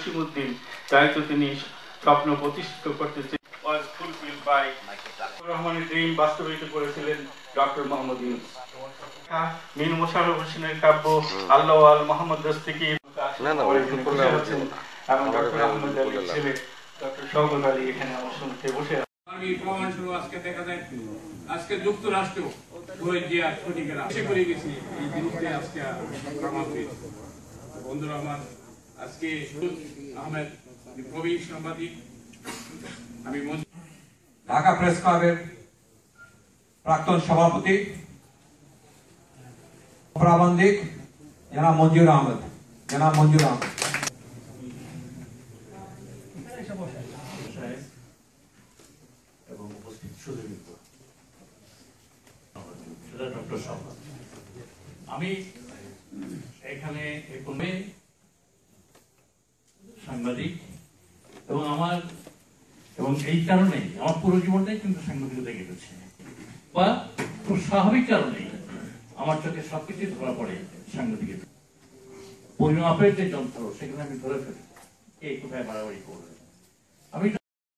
জসিমউদ্দিন দায়িত্ব তিনি স্বপ্ন প্রতিষ্ঠিত করতে was fulfilled by রহমানের ড্রিম বাস্তবায়িত করেছিলেন ডক্টর মোহাম্মদ ইউনূস। মীর মোশাররফ হোসেনের কাব্য আল্লাহ আল মোহাম্মদ দস্তগীর এবং ডক্টর আহমদ আলীর ছেলে ডক্টর শওকত আলী এখানে আমার সঙ্গে বসে আজকে দেখা যায় আজকে যুক্তরাষ্ট্র করে গেছি এই জিনিসটা আজকে প্রমাণ হয়েছে। বন্ধুরা আমার আজকে আহমেদ প্রবীণ সাংবাদিক, আমি ঢাকা প্রেস ক্লাবের প্রাক্তন সভাপতি প্রাবন্ধিক জনাব মঞ্জুর আহমেদ এবং উপস্থিত সুধীবৃন্দ, আমি এখানে সাংবাদিক এবং এই কারণেই আমার পুরো জীবনটাই কিন্তু সাংবাদিকতা কেটেছে, বা খুব স্বাভাবিক কারণেই আমার চোখে সবকিছু ধরা পড়ে সাংবাদিকতা। পরিমাপের যে যন্ত্র সেখানে আমি ধরে ফেলি কে কোথায় বাড়াবাড়ি করবে। আমি